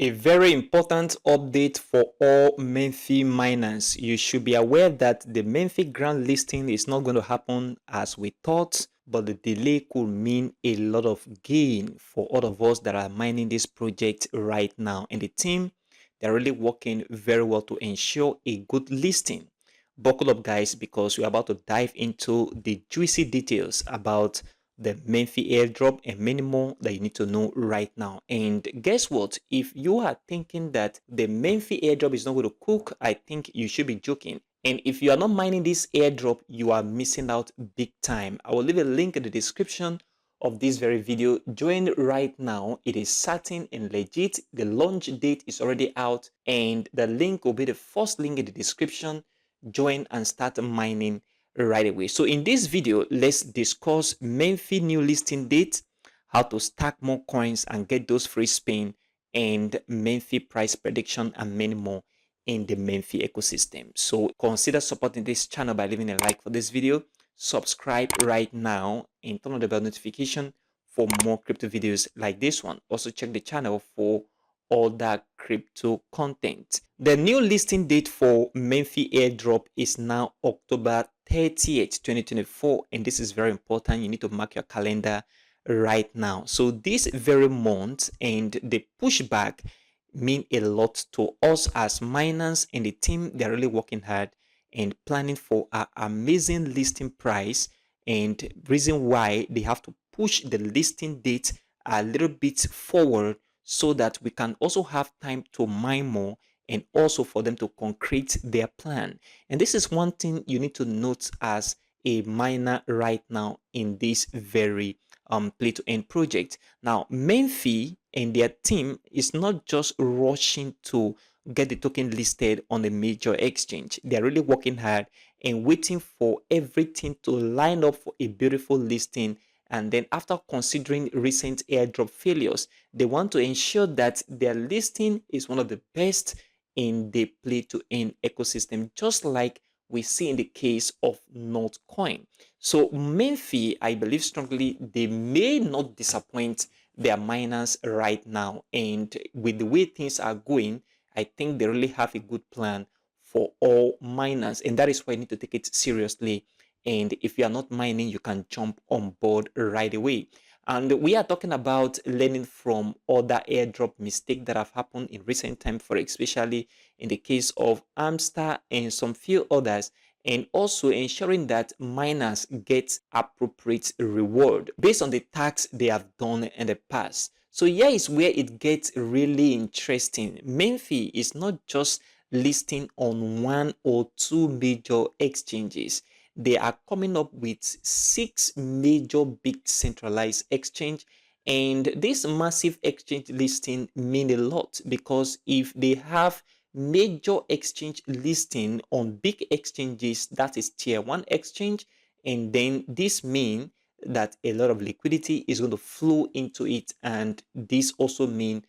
A very important update for all Memefi miners. You should be aware that the Memefi grand listing is not going to happen as we thought, but the delay could mean a lot of gain for all of us that are mining this project right now. And the team, they're really working very well to ensure a good listing. Buckle up, guys, because we're about to dive into the juicy details about the Memefi airdrop and many more that you need to know right now. And guess what? If you are thinking that the Memefi airdrop is not going to cook, I think you should be joking. And if you are not mining this airdrop, you are missing out big time. I will leave a link in the description of this very video. Join right now. It is certain and legit. The launch date is already out, and the link will be the first link in the description. Join and start mining right away. So in this video, let's discuss Memefi new listing date, how to stack more coins and get those free spin, and Memefi price prediction, and many more in the Memefi ecosystem. So consider supporting this channel by leaving a like for this video, subscribe right now, and turn on the bell notification for more crypto videos like this one. Also check the channel for all that crypto content. The new listing date for Memefi airdrop is now October 30th, 2024, and this is very important. You need to mark your calendar right now. So this very month and the pushback mean a lot to us as miners, and the team, they're really working hard and planning for an amazing listing price, and reason why they have to push the listing date a little bit forward so that we can also have time to mine more and also for them to concrete their plan. And this is one thing you need to note as a miner right now in this very play to earn project. Now, Memefi and their team is not just rushing to get the token listed on a major exchange. They're really working hard and waiting for everything to line up for a beautiful listing. And then after considering recent airdrop failures, they want to ensure that their listing is one of the best in the play to earn ecosystem, just like we see in the case of altcoin. So Memefi, I believe strongly, they may not disappoint their miners right now. And with the way things are going, I think they really have a good plan for all miners. And that is why you need to take it seriously. And if you are not mining, you can jump on board right away. And we are talking about learning from other airdrop mistakes that have happened in recent time, for especially in the case of Amstar and some few others, and also ensuring that miners get appropriate reward based on the tasks they have done in the past. So here is where it gets really interesting. Memefi is not just listing on one or two major exchanges. They are coming up with 6 major big centralized exchange, and this massive exchange listing mean a lot, because if they have major exchange listing on big exchanges, that is tier 1 exchange, and then this mean that a lot of liquidity is going to flow into it, and this also mean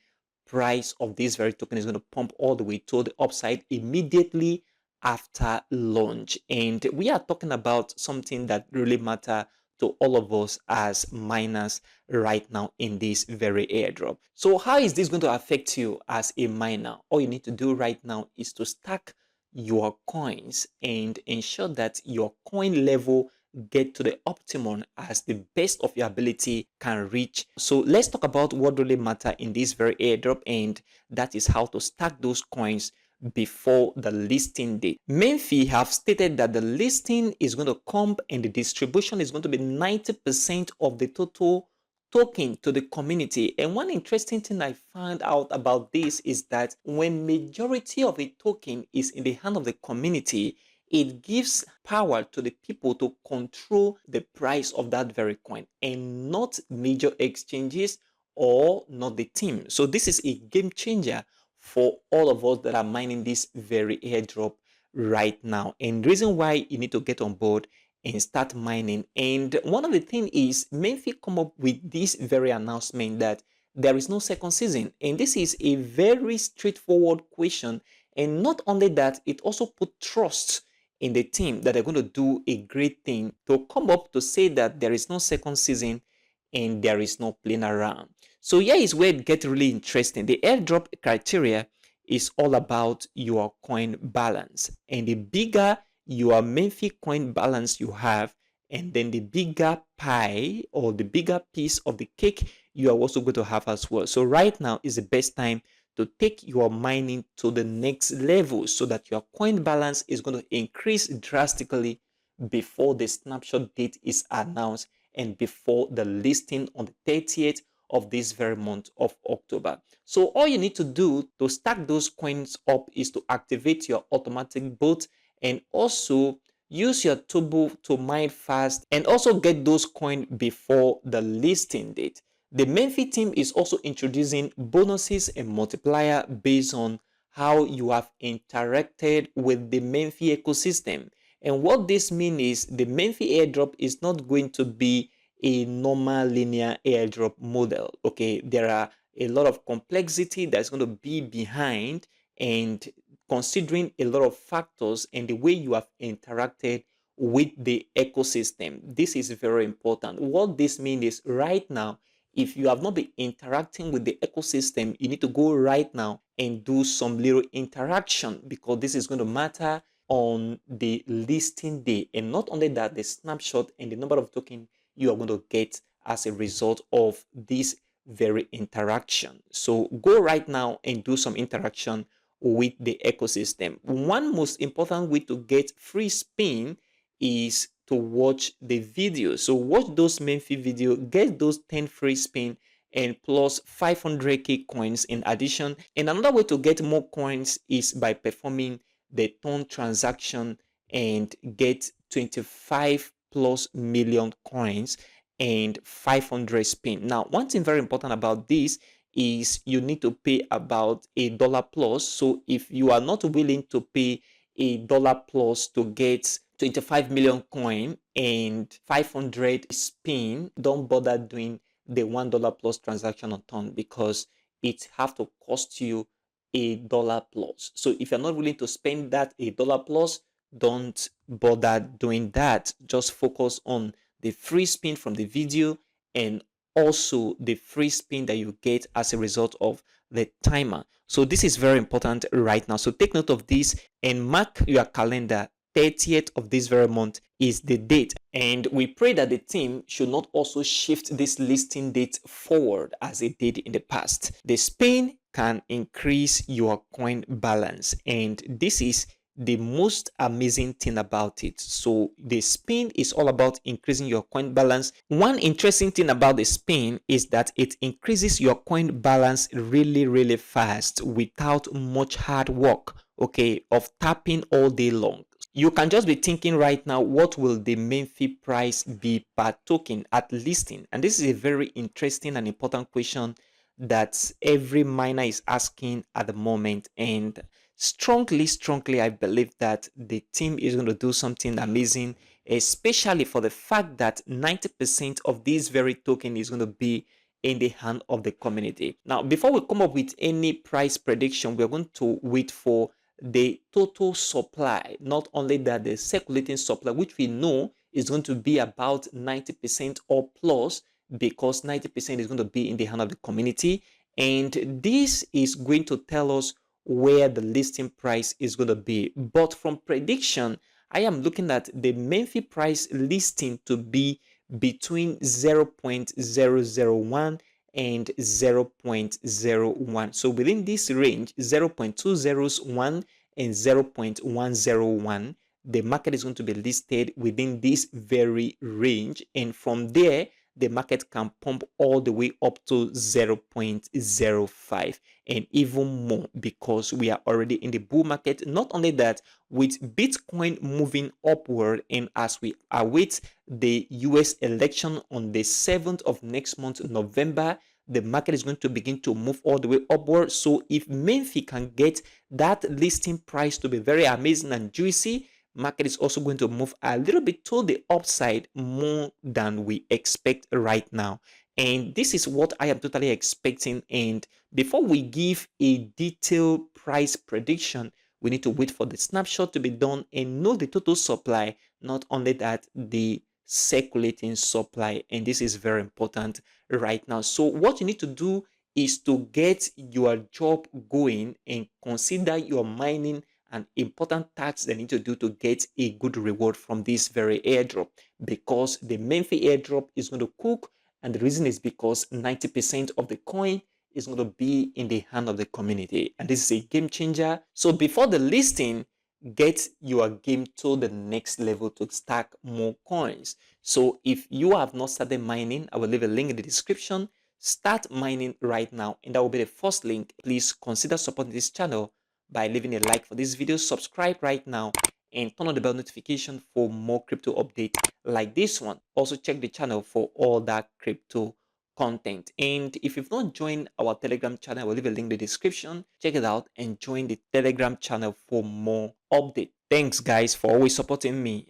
price of this very token is going to pump all the way to the upside immediately after launch. And we are talking about something that really matter to all of us as miners right now in this very airdrop. So how is this going to affect you as a miner? All you need to do right now is to stack your coins and ensure that your coin level get to the optimum as the best of your ability can reach. So let's talk about what really matter in this very airdrop, and that is how to stack those coins before the listing date. Memefi have stated that the listing is going to come and the distribution is going to be 90% of the total token to the community. And one interesting thing I found out about this is that when majority of a token is in the hand of the community, it gives power to the people to control the price of that very coin, and not major exchanges or not the team. So this is a game changer for all of us that are mining this very airdrop right now. And the reason why you need to get on board and start mining. And one of the things is Memefi come up with this very announcement that there is no second season. And this is a very straightforward question. And not only that, it also put trust in the team that they're going to do a great thing to come up to say that there is no second season and there is no playing around. So here is where it gets really interesting. The airdrop criteria is all about your coin balance, and the bigger your Memefi coin balance you have, and then the bigger pie or the bigger piece of the cake you are also going to have as well. So right now is the best time to take your mining to the next level so that your coin balance is going to increase drastically before the snapshot date is announced and before the listing on the 30th of this very month of October. So all you need to do to stack those coins up is to activate your automatic bot and also use your turbo to mine fast and also get those coins before the listing date. The Memefi team is also introducing bonuses and multiplier based on how you have interacted with the Memefi ecosystem. And what this means is the Memefi airdrop is not going to be a normal linear airdrop model. Okay, there are a lot of complexity that's going to be behind, and considering a lot of factors and the way you have interacted with the ecosystem. This is very important. What this means is right now, if you have not been interacting with the ecosystem, you need to go right now and do some little interaction, because this is going to matter on the listing day. And not only that, the snapshot and the number of tokens you are going to get as a result of this very interaction. So go right now and do some interaction with the ecosystem. One most important way to get free spin is to watch the video. So watch those Memefi video, get those 10 free spin and plus 500k coins in addition. And another way to get more coins is by performing the ton transaction and get 25 plus million coins and 500 spin. Now, one thing very important about this is you need to pay about $1 plus. So if you are not willing to pay $1 plus to get 25 million coin and 500 spin, don't bother doing the $1 plus transaction on ton, because it have to cost you $1 plus. So if you're not willing to spend that $1 plus, don't bother doing that. Just focus on the free spin from the video and also the free spin that you get as a result of the timer. So this is very important right now. So take note of this and mark your calendar. 30th of this very month is the date, and we pray that the team should not also shift this listing date forward as it did in the past. The spin can increase your coin balance, and this is the most amazing thing about it. So the spin is all about increasing your coin balance. One interesting thing about the spin is that it increases your coin balance really fast without much hard work, okay, of tapping all day long. You can just be thinking right now, what will the Memefi price be per token at listing? And this is a very interesting and important question that every miner is asking at the moment. And strongly, I believe that the team is going to do something amazing, especially for the fact that 90% of this very token is going to be in the hand of the community. Now, before we come up with any price prediction, we're going to wait for the total supply. Not only that, the circulating supply, which we know is going to be about 90% or plus, because 90% is going to be in the hand of the community. And this is going to tell us where the listing price is going to be. But from prediction, I am looking at the Memefi price listing to be between 0.001 and 0.01. So within this range, 0.201 and 0.101, the market is going to be listed within this very range. And from there, the market can pump all the way up to 0.05 and even more, because we are already in the bull market. Not only that, with Bitcoin moving upward, and as we await the US election on the 7th of next month, November, the market is going to begin to move all the way upward. So if Memefi can get that listing price to be very amazing and juicy, market is also going to move a little bit to the upside more than we expect right now. And this is what I am totally expecting. And before we give a detailed price prediction, we need to wait for the snapshot to be done and know the total supply. Not only that, the circulating supply, and this is very important right now. So what you need to do is to get your job going and consider your mining an important task they need to do to get a good reward from this very airdrop, because the Memefi airdrop is going to cook, and the reason is because 90% of the coin is going to be in the hand of the community, and this is a game changer. So before the listing, get your game to the next level to stack more coins. So if you have not started mining, I will leave a link in the description. Start mining right now, and that will be the first link. Please consider supporting this channel by leaving a like for this video, subscribe right now, and turn on the bell notification for more crypto updates like this one. Also check the channel for all that crypto content. And if you've not joined our Telegram channel, I will leave a link in the description. Check it out and join the Telegram channel for more updates. Thanks guys for always supporting me.